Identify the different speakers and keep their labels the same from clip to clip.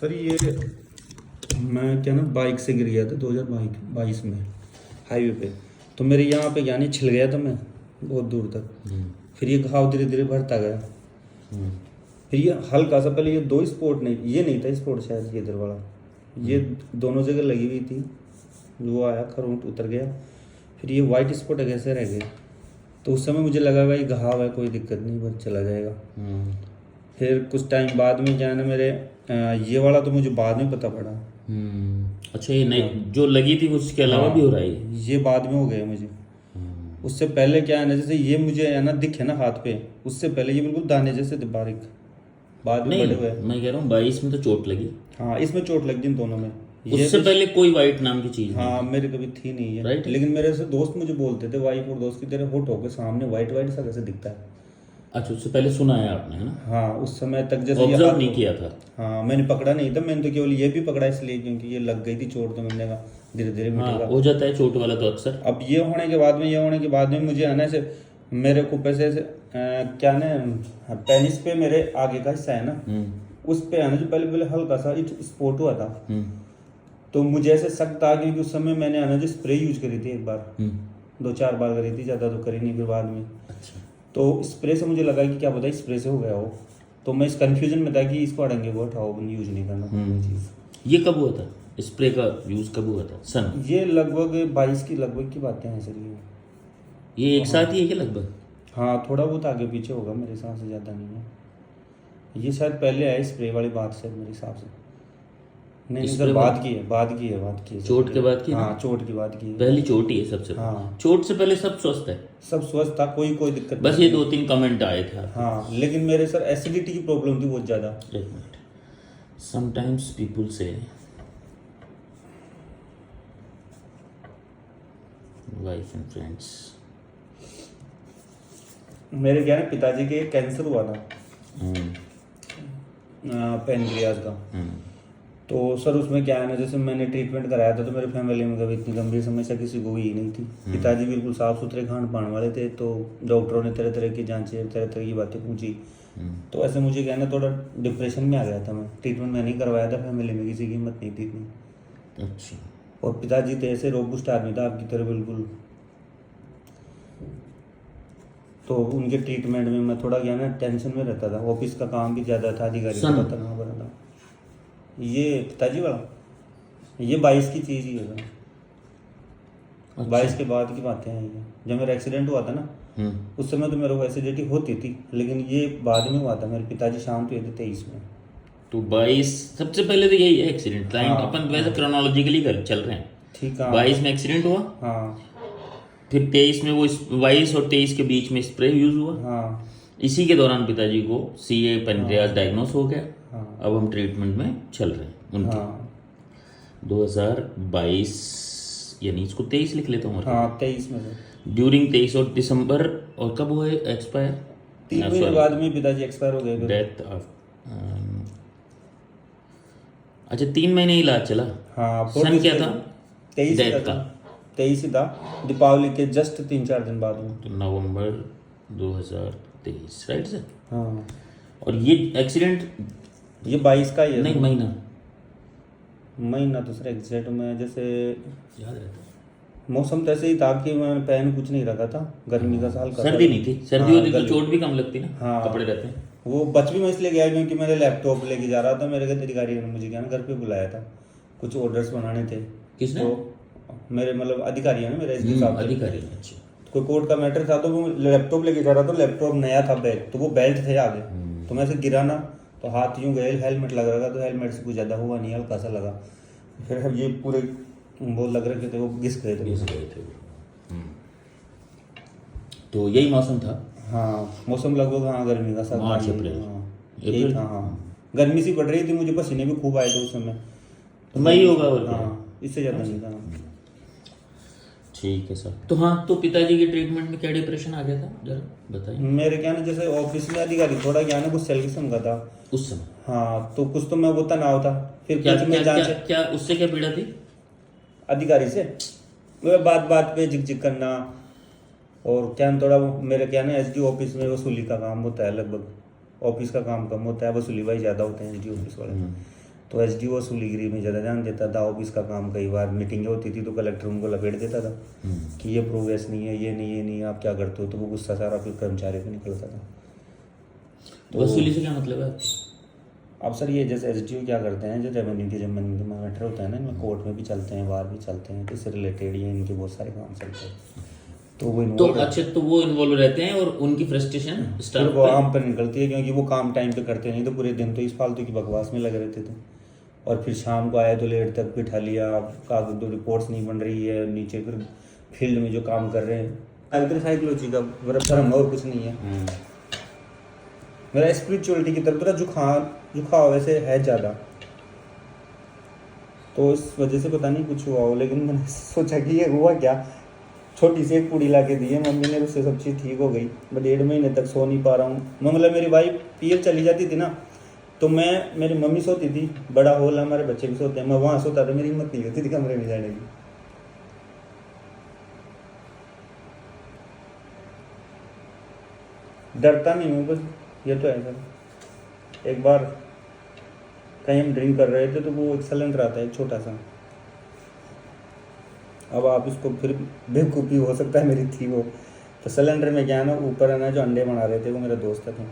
Speaker 1: Sir ये मैं क्या ना बाइक से गिर गया था 2022 में हाईवे पे। तो मेरे यहाँ पे यानी छिल गया था मैं बहुत दूर तक। फिर ये घाव धीरे धीरे बढ़ता गया। फिर ये हल्का सा पहले ये दो स्पॉट नहीं, ये नहीं था स्पॉट शायद ये इधर वाला, ये दोनों जगह लगी हुई थी। वो आया खरोंट उतर गया। फिर ये वाइट स्पॉट कैसे रह गए। तो उस समय मुझे लगा भाई घाव है, कोई दिक्कत नहीं, बस चला जाएगा। फिर कुछ टाइम बाद में क्या है ना मेरे ये वाला तो मुझे बाद में पता पड़ा।
Speaker 2: अच्छा, ये नहीं जो लगी थी उसके अलावा भी हो रहा है
Speaker 1: ये बाद में हो गया मुझे। उससे पहले क्या है ना, जैसे ये मुझे है ना दिखे ना हाथ पे, उससे पहले ये बिल्कुल दाने जैसे थे बारीक, बाद में बड़े हुए।
Speaker 2: नहीं, मैं कह रहा हूँ 22 में तो चोट लगी।
Speaker 1: हाँ इसमें चोट लग गई दोनों में।
Speaker 2: उससे पहले कोई वाइट नाम की चीज
Speaker 1: हाँ मेरे कभी थी नहीं है।
Speaker 2: राइट।
Speaker 1: लेकिन मेरे से दोस्त मुझे बोलते थे, वाइफ और दोस्त की तेरे होठों के सामने वाइट वाइट सा कैसे दिखता है।
Speaker 2: अच्छा, उससे पहले सुना है आपने, है ना?
Speaker 1: हाँ उस समय तक जैसे ये
Speaker 2: ऑब्जर्व नहीं किया था।
Speaker 1: हाँ मैंने पकड़ा नहीं था, मैंने तो केवल ये भी पकड़ा इसलिए क्योंकि ये लग गई थी चोट, तो मैंने कहा धीरे धीरे
Speaker 2: हाँ,
Speaker 1: मिटेगा।
Speaker 2: हो जाता है चोट वाला तो अक्सर।
Speaker 1: अब ये होने के बाद में मुझे आने से मेरे को पैसे से क्या ना पेनिस पे मेरे आगे का हिस्सा है ना, उस पे है ना जो पहले पहले हल्का सा स्पॉट हुआ था। तो मुझे ऐसे शक था क्योंकि उस समय मैंने है ना जो स्प्रे यूज करी थी एक बार, 2-4 बार करी थी, ज़्यादा तो करी नहीं फिर बाद में।
Speaker 2: अच्छा,
Speaker 1: तो स्प्रे से मुझे लगा कि क्या पता स्प्रे से हो गया हो। तो मैं इस कंफ्यूजन में था कि इसको अड़ेंगे वो हटाओ, यूज नहीं करना चीज़।
Speaker 2: ये कब हुआ था? स्प्रे का यूज कब हुआ था? सन
Speaker 1: ये लगभग 22 की लगभग की बातें हैं सर
Speaker 2: ये एक साथ ही है क्या लगभग?
Speaker 1: हाँ थोड़ा बहुत आगे पीछे होगा मेरे हिसाब से, ज़्यादा नहीं है। ये शायद पहले आए स्प्रे वाली बात से मेरे हिसाब से। नहीं सर बात की है
Speaker 2: चोट के बाद की?
Speaker 1: हाँ चोट की बात की है।
Speaker 2: पहली चोट ही है सबसे।
Speaker 1: हाँ
Speaker 2: चोट से पहले सब स्वस्थ है,
Speaker 1: सब स्वस्थ था, कोई दिक्कत
Speaker 2: बस
Speaker 1: नहीं।
Speaker 2: ये 2-3 कमेंट आए थे।
Speaker 1: हाँ लेकिन मेरे सर एसिडिटी की प्रॉब्लम थी बहुत ज़्यादा।
Speaker 2: समटाइम्स पीपल से वाइफ एंड फ्रेंड्स।
Speaker 1: मेरे क्या है पिताजी के कैंसर हुआ था पेनक्रियाज का। तो सर उसमें क्या है ना, जैसे मैंने ट्रीटमेंट कराया था तो मेरे फैमिली में कभी इतनी गंभीर समस्या किसी को ही नहीं थी। पिताजी बिल्कुल साफ सुथरे खान पान वाले थे। तो डॉक्टरों ने तरह तरह की जांचें, तरह तरह की बातें पूछी। तो ऐसे मुझे क्या है ना थोड़ा डिप्रेशन में आ गया था मैं। ट्रीटमेंट मैं नहीं करवाया था, फैमिली में किसी की हिम्मत नहीं थी इतनी।
Speaker 2: अच्छा।
Speaker 1: और पिताजी तो ऐसे रोबुस्ट आदमी था आपकी तरह बिल्कुल। तो उनके ट्रीटमेंट में मैं थोड़ा क्या ना टेंशन में रहता था। ऑफिस का काम भी ज़्यादा था, अधिकारी का तनाव बना था। ये पिताजी वाला ये 22 की चीज़ ही है सर।
Speaker 2: अच्छा।
Speaker 1: 22 के बाद की बातें हैं ये। जब मेरा एक्सीडेंट हुआ था ना उस समय तो मेरे को एसिडिटी होती थी, लेकिन ये बाद में हुआ था। मेरे पिताजी शांत हुए थे 23 में।
Speaker 2: तो 22 सबसे पहले तो यही है एक्सीडेंट लाइन। अपन वैसे क्रोनोलॉजिकली चल रहे हैं।
Speaker 1: ठीक है।
Speaker 2: 22 में एक्सीडेंट हुआ।
Speaker 1: हाँ
Speaker 2: फिर 23 में वो 22 और 23 के बीच में स्प्रे यूज हुआ।
Speaker 1: हाँ
Speaker 2: इसी के दौरान पिताजी को सीए पेनक्रियाज डायग्नोस हो गया।
Speaker 1: हाँ।
Speaker 2: अब हम ट्रीटमेंट में चल रहे हैं उनके।
Speaker 1: हाँ
Speaker 2: 2022 यानी इसको 23 लिख लेता हूँ।
Speaker 1: हाँ 23 में सर।
Speaker 2: ड्यूरिंग 23 और दिसंबर। और कब हुए एक्सपायर?
Speaker 1: 3 महीने बाद में पिताजी एक्सपायर हो गए।
Speaker 2: डेथ। अच्छा, 3 महीने ही इलाज चला।
Speaker 1: हाँ
Speaker 2: सन क्या था?
Speaker 1: 23
Speaker 2: का
Speaker 1: 23 था। दीपावली के जस्ट 3-4 दिन बाद में।
Speaker 2: तो नवंबर 2023 राइट सर।
Speaker 1: हाँ
Speaker 2: और ये एक्सीडेंट
Speaker 1: ये 22 का ही है।
Speaker 2: नहीं,
Speaker 1: महीना तो सर एग्जैक्ट में जैसे
Speaker 2: याद रहता।
Speaker 1: मौसम तो ऐसे ही था कि मैं पहन कुछ नहीं रखा था, गर्मी का साल का।
Speaker 2: सर्दी नहीं थी। सर्दी होती तो चोट भी कम लगती ना।
Speaker 1: हाँ
Speaker 2: कपड़े रहते हैं।
Speaker 1: वो बच भी मैं इसलिए गया क्योंकि मैंने लैपटॉप लेके जा रहा था। मेरे घर अधिकारी ने मुझे क्या ना घर पे बुलाया था, कुछ ऑर्डर्स बनाने थे।
Speaker 2: किसने?
Speaker 1: तो मेरे मतलब अधिकारी है ना मेरे इसके साथ
Speaker 2: अधिकारी। अच्छा।
Speaker 1: कोई कोर्ट का मैटर था तो वो लैपटॉप लेके जा रहा था। लैपटॉप नया था, बैग तो वो बेल्ट थे आगे। तो मैं से गिरा ना तो हाथ यूं गए, हेलमेट लग रहा था तो हेलमेट से कुछ ज़्यादा हुआ नहीं, हल्का सा लगा। फिर अब ये पूरे वो लग रहे थे, वो घिस गए थे।
Speaker 2: तो यही मौसम था।
Speaker 1: हाँ मौसम लगभग हाँ गर्मी का सब
Speaker 2: मार्च अप्रैल।
Speaker 1: यही था। हाँ गर्मी सी पड़ रही थी, मुझे पसीने भी खूब आए थे उस समय।
Speaker 2: तो मई होगा। और
Speaker 1: हाँ इससे ज़्यादा नहीं था।
Speaker 2: ठीक है सर। तो हाँ, तो पिताजी के ट्रीटमेंट में क्या डिप्रेशन आ गया था, जरा बताइए।
Speaker 1: मेरे क्या ना जैसे ऑफिस में अधिकारी थोड़ा क्या ना कुछ सेल किस्म का था
Speaker 2: उस समय।
Speaker 1: हाँ तो कुछ तो मैं वो तनाव था। फिर
Speaker 2: क्या
Speaker 1: कुछ में जांच
Speaker 2: क्या उससे क्या पीड़ा थी?
Speaker 1: अधिकारी से मैं बात पे झिक करना। और क्या ना थोड़ा मेरे क्या ना एसडी ऑफिस में वसूली का काम होता है, लगभग ऑफिस का काम कम होता है, वसूली भाई ज़्यादा होते हैं एसडी ऑफिस वाले। तो एसडीओ वसूलीगिरी में ज़्यादा ध्यान देता था। ऑफिस का काम कई बार मीटिंगें होती थी तो कलेक्टर उनको लपेट देता था कि ये प्रोग्रेस नहीं है, ये नहीं आप क्या करते हो, तो वो गुस्सा सारा फिर कर्मचारी पे निकलता था।
Speaker 2: तो वसूली से क्या मतलब है?
Speaker 1: अब सर ये जैसे एसडीओ क्या करते हैं, जो रेवेन्यू के जब मैटर होता है ना, इनमें कोर्ट में भी चलते हैं, बाहर भी चलते हैं, तो इससे रिलेटेड ये इनके बहुत सारे काम चलते हैं। तो वो
Speaker 2: तो
Speaker 1: involve
Speaker 2: अच्छा, तो वो इन्वॉल्व रहते हैं और उनकी फ्रस्ट्रेशन
Speaker 1: फिर
Speaker 2: स्टाफ
Speaker 1: वो
Speaker 2: पे।
Speaker 1: आम पर निकलती है, क्योंकि वो काम टाइम पे करते नहीं, तो पूरे दिन तो इस फालतू की बकवास में लगे रहते थे। और फिर शाम को आए तो लेट तक बिठा लिया, कागज तो रिपोर्ट्स नहीं बन रही है, नीचे फिर फील्ड में जो काम कर रहे हैं, अल्टर साइकोलॉजी का मेरा धर्म और कुछ नहीं है। मेरा स्पिरिचुअलिटी की तरफ थोड़ा झुकाव वैसे है ज़्यादा, तो इस वजह से पता नहीं कुछ हुआ हो। लेकिन मैंने सोचा कि ये हुआ क्या, छोटी सी एक पूड़ी ला के दी है मम्मी ने, उससे सब चीज़ ठीक हो गई। मैं 1.5 महीने तक सो नहीं पा रहा हूँ। मैं मतलब मेरी वाइफ पीर चली जाती थी ना, तो मेरी मम्मी सोती थी, बड़ा हॉल हमारे बच्चे भी सोते हैं, मैं वहाँ सोता था, मेरी हिम्मत नहीं होती थी कमरे में जाने की। डरता नहीं हूँ बस, ये तो है सर। एक बार कहीं हम ड्रिंक कर रहे थे तो वो एक सिलेंडर आता है छोटा सा, अब आप इसको फिर बेवकूफ़ी हो सकता है मेरी थी वो, तो सिलेंडर में क्या है ना, ऊपर है ना जो अंडे बना रहे थे वो मेरा दोस्त थे,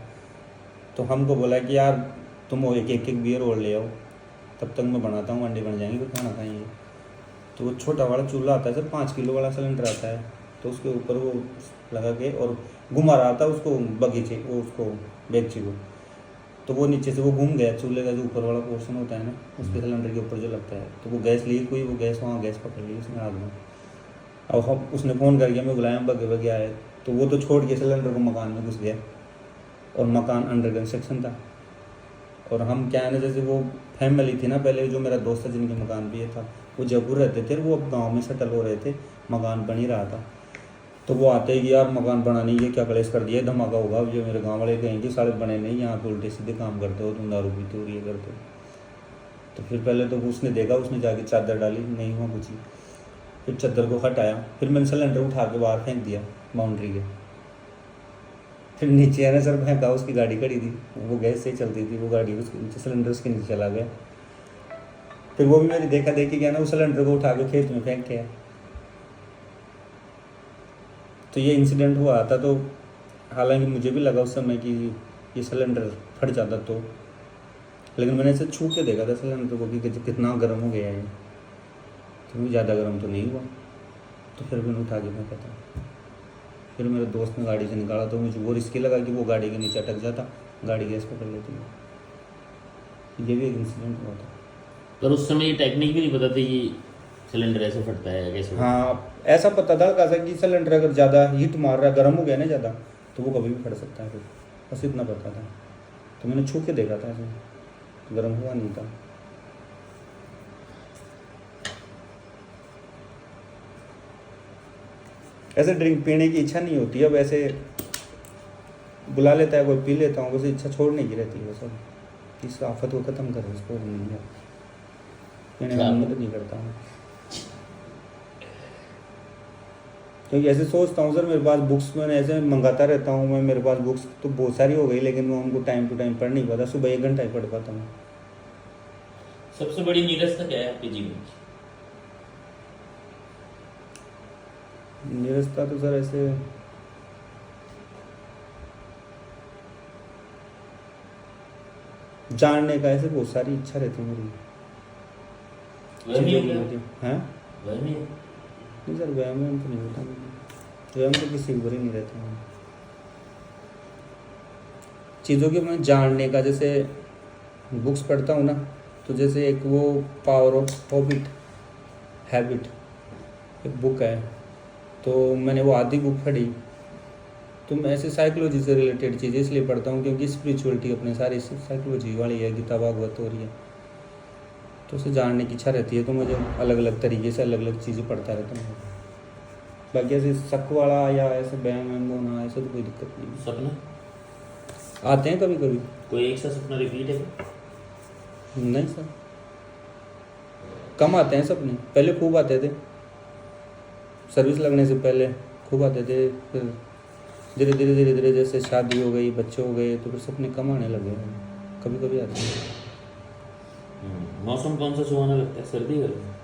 Speaker 1: तो हमको बोला कि यार तुम वो एक बियर और ले आओ, तब तक मैं बनाता हूँ, अंडे बन जाएंगे, फिर खाना खाएंगे। तो वो छोटा वाला चूल्हा आता है सर, 5 किलो वाला सिलेंडर आता है, तो उसके ऊपर वो लगा के और घुमा रहा था उसको बगीचे वो उसको बेगची को, तो वो नीचे से वो घूम गया, चूल्हे का जो ऊपर वाला पोर्शन होता है ना, उसके सिलेंडर के ऊपर जो लगता है, तो वो गैस लीक हुई, वो गैस वहाँ गैस पकड़ ली उसने आग में। अब हम उसने फ़ोन करके हमें बुलाया, हम बगे आए, तो वो तो छोड़ के सिलेंडर को मकान में घुस गया, और मकान अंडर कंस्ट्रक्शन था। और हम क्या है ना, जैसे वो फैमिली थी ना पहले, जो मेरा दोस्त था जिनके मकान भी ये था, वो जयपुर रहते थे, वो अब गाँव में सेटल हो रहे थे, मकान बन ही रहा था। तो वो आते ही कि यार मकान बना नहीं, ये क्या कलेश कर दिया, धमाका होगा। अब जो मेरे गांव वाले कहेंगे सारे बने नहीं, यहाँ तो उल्टे सीधे काम करते हो, तुम दारू पीते हो, ये करते हो। तो फिर पहले तो उसने देखा, उसने जाके चादर डाली, नहीं हुआ कुछ ही। फिर चादर को हटाया, फिर मैंने सिलेंडर उठा के बाहर फेंक दिया बाउंड्री के। फिर नीचे है ना सर फेंका, उसकी गाड़ी खड़ी थी, वो गैस से चलती थी वो गाड़ी, उसके नीचे सिलेंडर उसके नीचे चला गया। फिर वो भी मेरी देखा देखी गया ना, उस सिलेंडर को उठा के खेत में फेंक के। तो ये इंसिडेंट हुआ था, तो हालांकि मुझे भी लगा उस समय कि ये सिलेंडर फट जाता, तो लेकिन मैंने इसे छू के देखा था सिलेंडर को कि कितना गर्म हो गया है, तो भी ज़्यादा गर्म तो नहीं हुआ, तो फिर मैंने उठा के फेंका था। फिर मेरे दोस्त ने गाड़ी से निकाला, तो मुझे वो रिस्की लगा कि वो गाड़ी के नीचे अटक जाता, गाड़ी गैस पकड़ लेती। ये भी एक इंसिडेंट हुआ था।
Speaker 2: पर उस समय ये टेक्निक भी नहीं पता थी कि सिलेंडर ऐसे फटता है कैसे।
Speaker 1: हाँ, ऐसा पता था कैसा कि सिलेंडर अगर ज़्यादा हीट मार रहा है, गर्म हो गया ना ज़्यादा, तो वो कभी भी फट सकता है, फिर बस इतना पता था। तो मैंने छू के देखा था, ऐसे गर्म हुआ नहीं था। ऐसे ड्रिंक पीने की इच्छा नहीं होती, अब ऐसे बुला लेता है कोई, पी लेता हूँ, बस इच्छा छोड़ने की रहती है सब। इस आफत को ख़त्म करो, इसको पीने में मदद नहीं करता हूँ, क्योंकि ऐसे सोचता हूँ सर, मेरे पास बुक्स मैंने ऐसे मंगाता रहता हूँ मैं, मेरे पास बुक्स तो बहुत सारी हो गई, लेकिन मैं उनको टाइम टू टाइम पढ़ नहीं पाता। सुबह 1 घंटा ही पढ़ पाता हूँ।
Speaker 2: सबसे बड़ी नीरसता क्या है आपके जीवन की?
Speaker 1: निरस्ता तो सर ऐसे जानने का, ऐसे बहुत सारी इच्छा रहती है मेरी। हैं? नहीं सर, वहम तो नहीं होता, वहम तो किसी ऊपर ही नहीं रहता है। चीज़ों के मैं जानने का, जैसे बुक्स पढ़ता हूँ ना, तो जैसे एक वो पावर ऑफ हैबिट एक बुक है, तो मैंने वो आधी बुक पढ़ी। तो मैं ऐसे साइकोलॉजी से रिलेटेड चीज़ें इसलिए पढ़ता हूँ क्योंकि स्पिरिचुअलिटी अपने सारी साइकोलॉजी वाली है, गीता भागवत हो रही है, तो उसे जानने की इच्छा रहती है, तो मुझे अलग अलग तरीके से अलग अलग चीज़ें पढ़ता रहता हूँ। बाकी ऐसे शक वाला या ऐसे वहम होना, ऐसा तो कोई दिक्कत नहीं।
Speaker 2: सपना
Speaker 1: आते हैं कभी कभी।
Speaker 2: कोई एक सा सपना रिपीट है?
Speaker 1: नहीं सर, कम आते हैं सपने, पहले खूब आते थे, सर्विस लगने से पहले खूब आते थे, फिर धीरे धीरे जैसे शादी हो गई, बच्चे हो गए, तो फिर सपने कम आने लगे, कभी कभी आते हैं।
Speaker 2: मौसम कौन सा सुहाना लगता है, सर्दी गर्मी?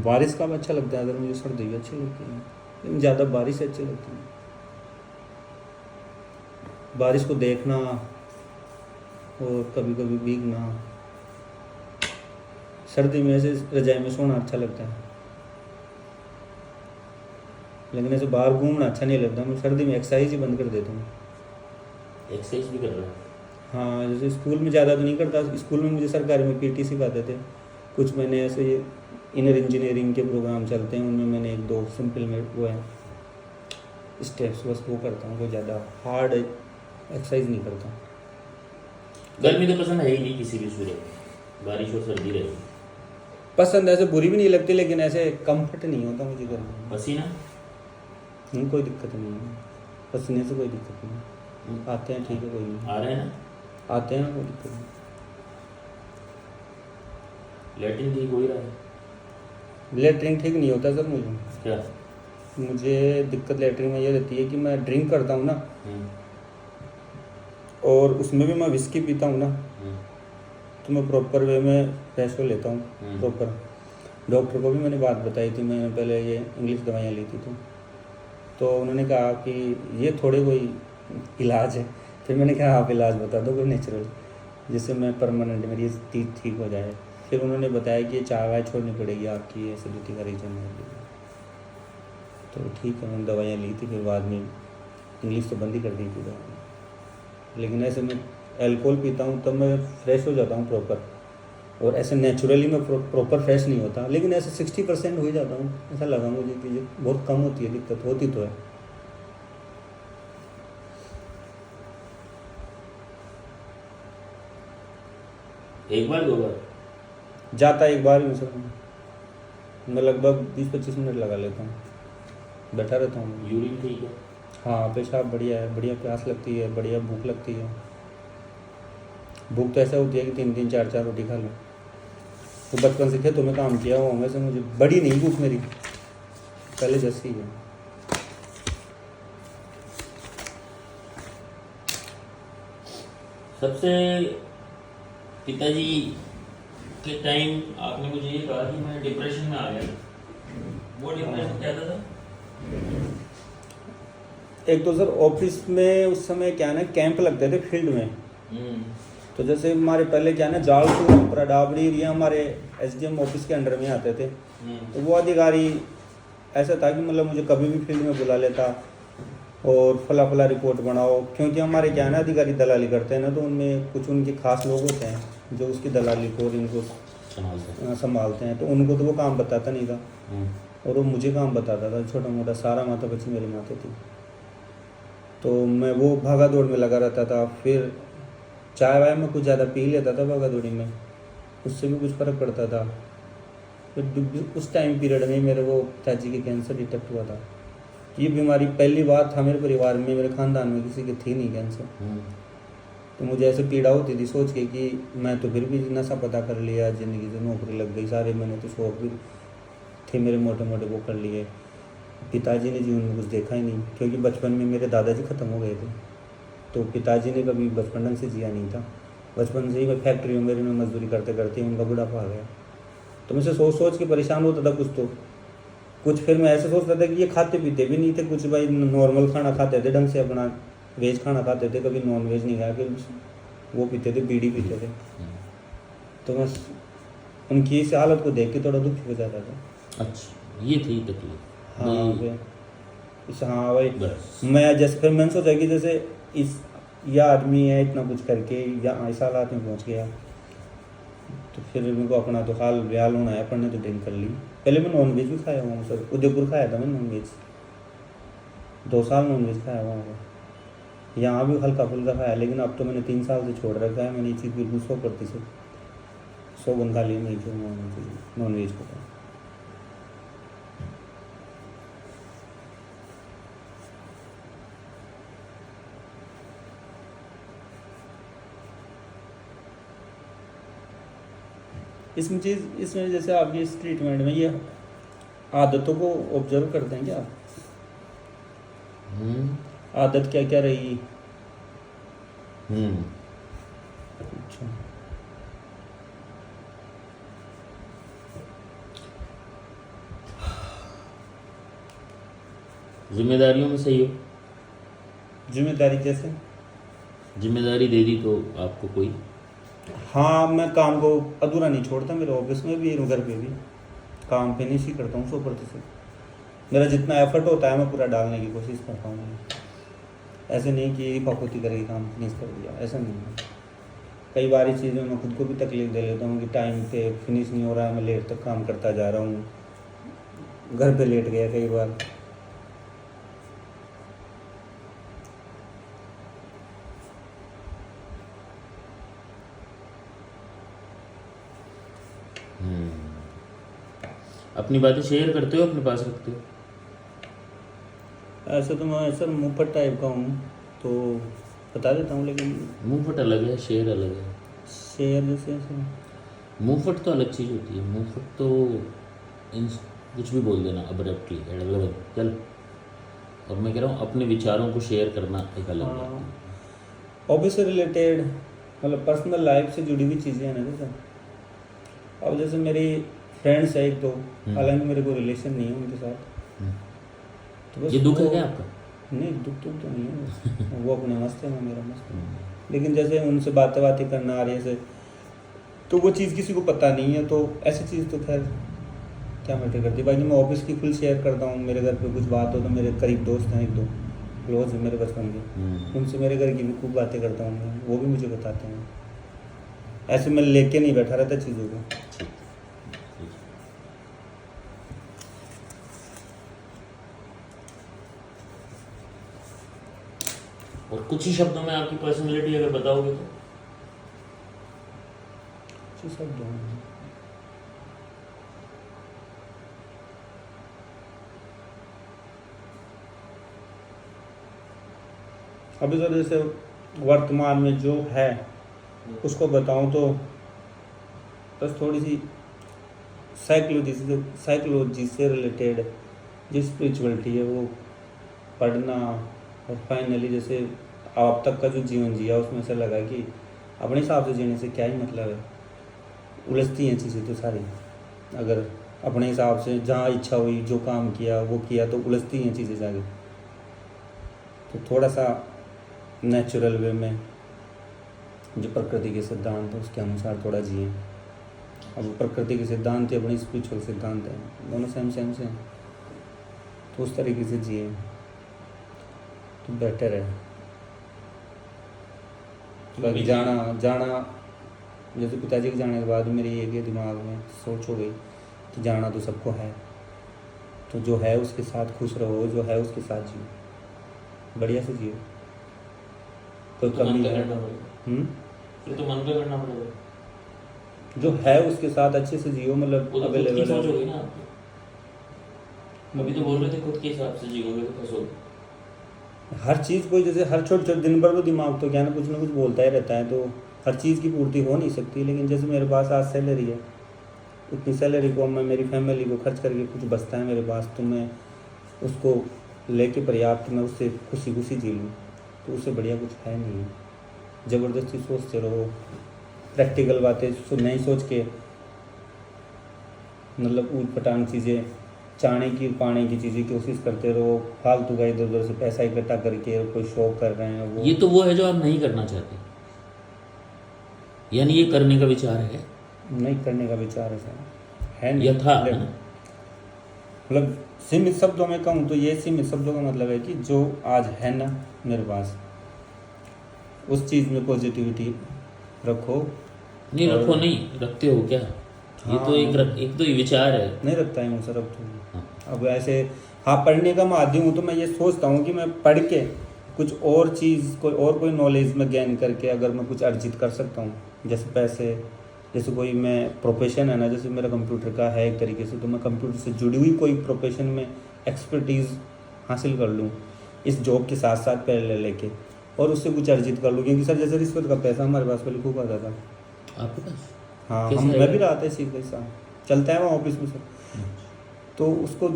Speaker 1: बारिश का भी अच्छा लगता है, अगर मुझे सर्दी भी अच्छी लगती है, लेकिन ज़्यादा बारिश अच्छी लगती है। बारिश को देखना और कभी कभी भीगना। सर्दी में ऐसे रजाई में सोना अच्छा लगता है, लेकिन ऐसे बाहर घूमना अच्छा नहीं लगता। मैं सर्दी में एक्सरसाइज ही बंद कर देता हूँ।
Speaker 2: एक्सरसाइज भी कर रहा है?
Speaker 1: हाँ, जैसे स्कूल में ज़्यादा तो नहीं करता। स्कूल में मुझे सरकारी में पीटी सिखाते थे। कुछ मैंने ऐसे इनर इंजीनियरिंग के प्रोग्राम चलते हैं, उनमें मैंने 1-2 सिंपल में वो है स्टेप्स, बस वो करता हूँ। कोई ज़्यादा हार्ड एक्सरसाइज नहीं करता।
Speaker 2: गर्मी तो पसंद है ही नहीं किसी भी सूरत में, बारिश और सर्दी रहेगी।
Speaker 1: पसंद ऐसे बुरी भी नहीं लगती, लेकिन ऐसे कंफर्ट नहीं होता मुझे गर्मी में।
Speaker 2: पसीना?
Speaker 1: कोई दिक्कत नहीं है, पसीने से कोई दिक्कत नहीं। आते हैं, ठीक है, कोई नहीं।
Speaker 2: आ रहे हैं ना?
Speaker 1: आते हैं, कोई दिक्कत नहीं।
Speaker 2: लैट्रिन ठीक हो ही रहा है?
Speaker 1: लेटरिन ठीक नहीं होता सर मुझे।
Speaker 2: क्या?
Speaker 1: मुझे दिक्कत लेटरिन में ये रहती है कि मैं ड्रिंक करता हूँ ना,
Speaker 2: हम्म,
Speaker 1: और उसमें भी मैं विस्की पीता हूँ ना,
Speaker 2: हम्म,
Speaker 1: तो मैं प्रॉपर वे में फ्रेश हो लेता हूँ
Speaker 2: हम्म।
Speaker 1: प्रॉपर। डॉक्टर को भी मैंने बात बताई थी, मैंने पहले ये इंग्लिश दवाइयाँ ली थी, तो उन्होंने कहा कि ये थोड़े कोई इलाज है। फिर मैंने कहा आप इलाज बता दो कोई नेचुरल, जिससे मैं परमानेंट मेरी तीत ठीक हो जाए। फिर उन्होंने बताया कि ये चाय वाय छोड़नी पड़ेगी आपकी, एसिडिटी का रीजन है। तो ठीक है, मैंने दवाइयाँ ली थी। फिर बाद में इंग्लिश तो बंद ही कर दी थी दवाइयाँ। लेकिन ऐसे मैं अल्कोहल पीता हूँ तब मैं फ्रेश हो जाता हूँ प्रॉपर, और ऐसे नेचुरली मैं प्रॉपर फ्रेश नहीं होता, लेकिन ऐसे 60% हो ही जाता हूँ। ऐसा लगा मुझे कि ये बहुत कम होती है, दिक्कत होती तो है।
Speaker 2: एक बार 2 बार?
Speaker 1: जाता एक बार ही सर, मैं लगभग 20-25 मिनट लगा लेता हूँ, बैठा रहता हूँ।
Speaker 2: यूरिन ठीक है?
Speaker 1: हाँ, पेशाब बढ़िया है, बढ़िया प्यास लगती है, बढ़िया भूख लगती है। भूख तो ऐसा होती है कि 3-3 4-4 रोटी खा लो। तो बचपन से खेतों में काम किया हुआ हूँ, वैसे मुझे बड़ी नहीं भूख मेरी, पहले जैसी है।
Speaker 2: सबसे पिताजी के टाइम आपने मुझे ये कहा कि मैं डिप्रेशन में आ गया, वो डिप्रेशन क्या था?
Speaker 1: एक तो सर ऑफिस में उस समय क्या है ना, कैंप लगते थे फील्ड में। तो जैसे हमारे पहले क्या है ना, जालपुर प्रडाबड़ी ये हमारे एसडीएम ऑफिस के अंडर में आते थे। तो वो अधिकारी ऐसा था कि मतलब मुझे कभी भी फील्ड में बुला लेता और फला फला रिपोर्ट बनाओ, क्योंकि हमारे क्या है ना, अधिकारी दलाली करते हैं ना, तो उनमें कुछ उनके खास लोग होते हैं जो उसकी दलाली को और इनको संभालते हैं। तो उनको तो वो काम बताता नहीं था, और वो मुझे काम बताता था, छोटा मोटा सारा माथा पची मेरी माथे थी। तो मैं वो भागा दौड़ में लगा रहता था। फिर चाय वाय में कुछ ज़्यादा पी लेता था भागा दौड़ी में, उससे भी कुछ फ़र्क पड़ता था। फिर उस टाइम पीरियड में मेरे को पिताजी के कैंसर डिटेक्ट हुआ था। ये बीमारी पहली बार था मेरे परिवार में, मेरे ख़ानदान में किसी की थी नहीं कैंसर। तो मुझे ऐसे पीड़ा होती थी सोच के कि मैं तो फिर भी नशा पता कर लिया, ज़िंदगी से नौकरी लग गई, सारे मैंने तो शौक भी थे मेरे मोटे मोटे वो कर लिए। पिताजी ने जीवन में कुछ देखा ही नहीं, क्योंकि बचपन में मेरे दादाजी ख़त्म हो गए थे। तो पिताजी ने कभी बचपन ढंग से जिया नहीं था। बचपन से ही मैं फैक्ट्री में मजदूरी करते करते उनका बुढ़ापा आ गया। तो मुझसे सोच सोच के परेशान होता था कुछ फिर मैं ऐसे सोचता था कि ये खाते पीते भी नहीं थे कुछ, भाई नॉर्मल खाना खाते थे ढंग से, अपना वेज खाना खाते थे, कभी नॉन वेज नहीं खाया। कि वो पीते थे, बीड़ी पीते थे। तो मैं उनकी इस हालत को देख के थोड़ा दुखी हो जाता था।
Speaker 2: अच्छा, ये थी तकलीफ?
Speaker 1: हाँ भाई,
Speaker 2: बस
Speaker 1: मैं जैसे फिर मैंने सोचा कि जैसे यह आदमी है इतना कुछ करके या इस हालात में पहुँच गया, तो फिर मेरे को अपना तो हाल बेहाल होना है, पढ़ने तो ड्रिंक कर ली। पहले मैं नॉन वेज भी खाया हुआ हूँ सर, उदयपुर खाया था मैं नॉन वेज, 2 साल नॉन वेज खाया हुआ हूँ। यहाँ भी हल्का फुल्का खाया, लेकिन अब तो मैंने 3 साल से छोड़ रखा है। मैंने ये चीज़ बिल्कुल 100% सौगंध खा ली नहीं जो नॉन वेज को। इसमें जैसे आपकी इस ट्रीटमेंट में ये आदतों को ऑब्जर्व करते हैं क्या आप? आदत क्या क्या रही?
Speaker 2: हम्म।
Speaker 1: अच्छा,
Speaker 2: जिम्मेदारियों में सही हो?
Speaker 1: जिम्मेदारी जैसे?
Speaker 2: जिम्मेदारी दे दी तो आपको कोई?
Speaker 1: हाँ, मैं काम को अधूरा नहीं छोड़ता, मेरे ऑफिस में भी घर पे भी काम फिनिश ही करता हूँ 100%। मेरा जितना एफर्ट होता है मैं पूरा डालने की कोशिश करता हूँ मैं। ऐसे नहीं कि फफूती करके काम फिनिश कर दिया, ऐसा नहीं है। कई बारी चीज़ें मैं खुद को भी तकलीफ दे लेता हूँ कि टाइम पे फिनिश नहीं हो रहा है, मैं लेट तक काम करता जा रहा हूँ, घर पे लेट गया कई बार।
Speaker 2: अपनी बातें शेयर करते हो, अपने पास रखते हो?
Speaker 1: ऐसे तो मैं सर मुंहफट टाइप का हूँ, तो बता देता हूँ, लेकिन
Speaker 2: मुंहफट अलग है, शेर अलग है।
Speaker 1: शेयर जैसे ऐसे
Speaker 2: मुंहफट तो अलग चीज़ होती है। मुंहफट तो इन कुछ भी बोल देना अब्रप्टली, चल। और मैं कह रहा हूँ अपने विचारों को शेयर करना एक अलग बात है।
Speaker 1: ऑफिस से रिलेटेड, मतलब पर्सनल लाइफ से जुड़ी हुई चीज़ें हैं ना जैसे। अब जैसे मेरी फ्रेंड्स है एक दो, हालांकि मेरे को रिलेशन नहीं है उनके साथ, तो बस
Speaker 2: ये दुख है
Speaker 1: वो-
Speaker 2: क्या आपका?
Speaker 1: नहीं, दुख तो नहीं है, वो अपने मस्त है, मैं मेरा मस्त है। लेकिन जैसे उनसे बातें करना आ रही है ऐसे, तो वो चीज़ किसी को पता नहीं है, तो ऐसी चीज़ तो खैर क्या मैटर करती है। बाकी मैं ऑफिस की फुल शेयर करता हूँ, मेरे घर पे कुछ बात हो तो मेरे करीब दोस्त हैं एक दो, क्लोज है मेरे बचपन के, उनसे मेरे घर की भी खूब बातें करता हूँ मैं, वो भी मुझे बताते हैं। ऐसे मैं लेके नहीं बैठा रहता चीज़ों को।
Speaker 2: और कुछ ही शब्दों में आपकी पर्सनैलिटी अगर बताओगे तो?
Speaker 1: सब दो अभी तो जैसे वर्तमान में जो है उसको बताऊं तो बस थोड़ी सी साइकोलॉजी से रिलेटेड जो स्पिरिचुअलिटी है वो पढ़ना, और फाइनली जैसे अब तक का जो जीवन जिया उसमें से लगा कि अपने हिसाब से जीने से क्या ही मतलब है। उलझती हैं चीज़ें तो सारी, अगर अपने हिसाब से जहाँ इच्छा हुई जो काम किया वो किया तो उलझती हैं चीज़ें सारी। तो थोड़ा सा नेचुरल वे में जो प्रकृति के सिद्धांत है उसके अनुसार थोड़ा जिए। अब प्रकृति के सिद्धांत है, अपने स्पिरिचुअल सिद्धांत है, दोनों सेम से हैं, तो उस तरीके से जिए तो बेटर है। बाकी जाना जैसे पिताजी के जाने के बाद मेरी एक ही दिमाग में सोच हो गई कि जाना तो सबको है, तो जो है उसके साथ खुश रहो, जो है उसके साथ जियो, बढ़िया से जियो, कोई कमी नहीं।
Speaker 2: फिर तो मन पे करना पड़ेगा।
Speaker 1: जो है उसके साथ अच्छे से जियो, मतलब
Speaker 2: वो तो खुद की
Speaker 1: अवेलेबल
Speaker 2: सोच
Speaker 1: है।
Speaker 2: होगी ना आपकी। अभी तो बोल रहे थे खुद के हिसाब से जियोगे तो फंसोगे।
Speaker 1: हर चीज़ कोई जैसे हर छोटे दिन भर को दिमाग तो क्या ना कुछ बोलता ही रहता है, तो हर चीज़ की पूर्ति हो नहीं सकती। लेकिन जैसे मेरे पास आज सैलरी है, उतनी सैलरी को मैं मेरी फैमिली को खर्च करके कुछ बचता है मेरे पास, तो मैं उसको लेके पर्याप्त मैं उससे खुशी खुशी जी लूँ, तो उससे बढ़िया कुछ है नहीं। ज़बरदस्ती सोचते रहो, प्रैक्टिकल बातें नहीं सोच के, मतलब ऊट पटांग चीज़ें चाहने की पाने की चीज़ें कोशिश करते रहो, फालतू का इधर उधर से पैसा इकट्ठा करके कोई शौक कर रहे हैं वो।
Speaker 2: ये तो वो है जो आप नहीं करना चाहते, यानी ये करने का विचार है?
Speaker 1: नहीं करने का विचार है सर, है नहीं।
Speaker 2: या था ना?
Speaker 1: मतलब सीमित शब्दों में कहूँ तो ये सीमित शब्दों का मतलब है कि जो आज है ना मेरे पास, उस चीज़ में पॉजिटिविटी रखो।
Speaker 2: नहीं रखो, नहीं रखते हो क्या? ये तो एक तो ये विचार है।
Speaker 1: नहीं रखता है सर अब तो।
Speaker 2: हाँ।
Speaker 1: अब ऐसे हाँ, पढ़ने का माध्यम हूँ तो मैं ये सोचता हूँ कि मैं पढ़ के कुछ और चीज़ कोई नॉलेज में गेन करके अगर मैं कुछ अर्जित कर सकता हूँ, जैसे पैसे, जैसे कोई मैं प्रोफेशन है ना, जैसे मेरा कंप्यूटर का है एक तरीके से, तो मैं कंप्यूटर से जुड़ी हुई कोई प्रोफेशन में एक्सपर्टीज़ हासिल कर लूँ इस जॉब के साथ साथ पहले लेके, और उससे कुछ अर्जित कर लूँ। क्योंकि सर जैसे रिश्वत का पैसा हमारे पास पहले खूब आता था।
Speaker 2: आपके पास?
Speaker 1: हाँ,
Speaker 2: कैसे
Speaker 1: मैं
Speaker 2: आएगा?
Speaker 1: भी रहा था इसी पैसा चलता है वहाँ ऑफिस में सर। तो उसको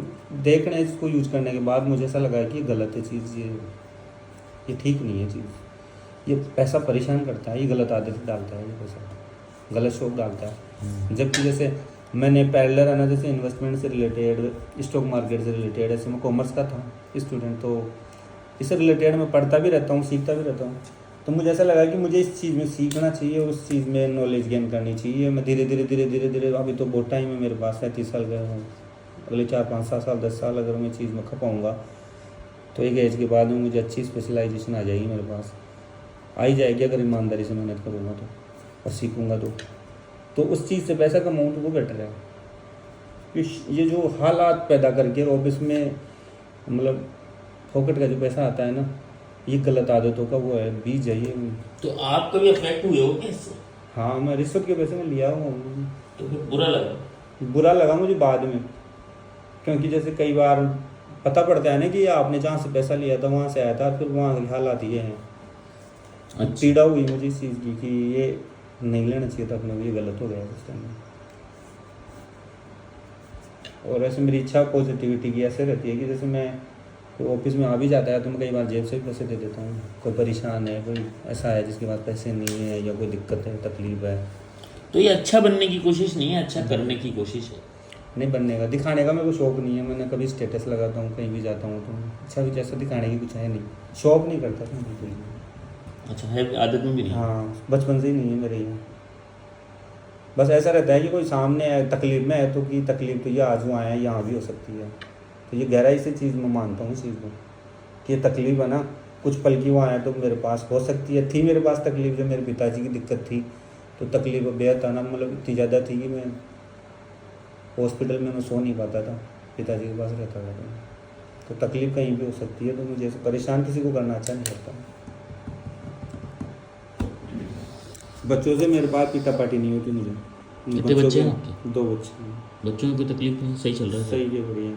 Speaker 1: देखने, इसको यूज करने के बाद मुझे ऐसा लगा कि गलत है चीज़ ये, ये ठीक नहीं है चीज़। ये पैसा परेशान करता है, ये गलत आदत डालता है, ये पैसा गलत शौक डालता है। जबकि जैसे मैंने पैरेलल है ना, जैसे इन्वेस्टमेंट से रिलेटेड, स्टॉक मार्केट से रिलेटेड, ऐसे मैं कॉमर्स का था स्टूडेंट, तो इससे रिलेटेड मैं पढ़ता भी रहता हूँ, सीखता भी रहता हूँ। तो मुझे ऐसा लगा कि मुझे इस चीज़ में सीखना चाहिए, उस चीज़ में नॉलेज गेन करनी चाहिए। मैं धीरे धीरे अभी तो बहुत टाइम है मेरे पास, 37 साल गए हूँ, अगले 4-5 साल 10 साल अगर मैं चीज़ में खपाऊँगा तो एक एज के बाद में मुझे अच्छी स्पेशलाइजेशन आ जाएगी, मेरे पास आ ही जाएगी अगर ईमानदारी से मेहनत करूँगा तो और सीखूँगा तो उस चीज़ से पैसा कमाऊँ तो वो बेटर है। ये जो हालात पैदा करके ऑफिस में मतलब फोकट का जो पैसा आता है ना, ये गलत आदतों का वो है, बीज है ये।
Speaker 2: तो आप कभी अफेक्ट हुए हो क्या इससे?
Speaker 1: हाँ, मैं रिश्वत के पैसे में लिया हूँ।
Speaker 2: तो फिर बुरा लगा?
Speaker 1: बुरा लगा मुझे बाद में, क्योंकि जैसे कई बार पता पड़ता है ना कि आपने जहाँ से पैसा लिया था वहाँ से आया था, फिर वहाँ के हालात ये हैं।
Speaker 2: अच्छा।
Speaker 1: पीड़ा हुई मुझे इस चीज़ की कि ये नहीं लेना चाहिए था अपने को, ये गलत हो गया उस टाइम में। और ऐसे मेरी इच्छा पॉजिटिविटी की ऐसे रहती है कि जैसे मैं कोई ऑफिस में आ भी जाता है तो मैं कई बार जेब से भी पैसे दे देता हूँ। कोई परेशान है, कोई ऐसा है जिसके पास पैसे नहीं है या कोई दिक्कत है, तकलीफ है।
Speaker 2: तो ये अच्छा बनने की कोशिश नहीं है, अच्छा करने की कोशिश है।
Speaker 1: नहीं बनने का, दिखाने का मेरे को शौक नहीं है। मैंने कभी स्टेटस लगाता हूँ, कहीं भी जाता हूँ तो अच्छा भी जैसा दिखाने की कुछ है नहीं, शौक नहीं करता था बिल्कुल भी।
Speaker 2: अच्छा है, आदत में भी नहीं?
Speaker 1: हाँ, बचपन से ही नहीं है मेरे ये। बस ऐसा रहता है कि कोई सामने है तकलीफ में है तो कि तकलीफ तो ये आजू आया है, यहाँ भी हो सकती है। तो ये गहराई से चीज़ मैं मानता हूँ इस चीज़ को कि ये तकलीफ है ना, कुछ पल की वहाँ आया तो मेरे पास हो सकती है। थी मेरे पास तकलीफ, जब मेरे पिताजी की दिक्कत थी तो तकलीफ बेहद था ना, मतलब इतनी ज़्यादा थी कि मैं हॉस्पिटल में मैं सो नहीं पाता था, पिताजी के पास रहता था। तो तकलीफ कहीं भी हो सकती है, तो मुझे ऐसे परेशान किसी को करना अच्छा नहीं लगता। बच्चों से मेरे पास पीटा पाटी नहीं होती मुझे।
Speaker 2: कितने बच्चे हैं आपके?
Speaker 1: 2 बच्चे हैं।
Speaker 2: बच्चों में कोई तकलीफ नहीं, सही चल रहा है?
Speaker 1: सही है, बढ़िया।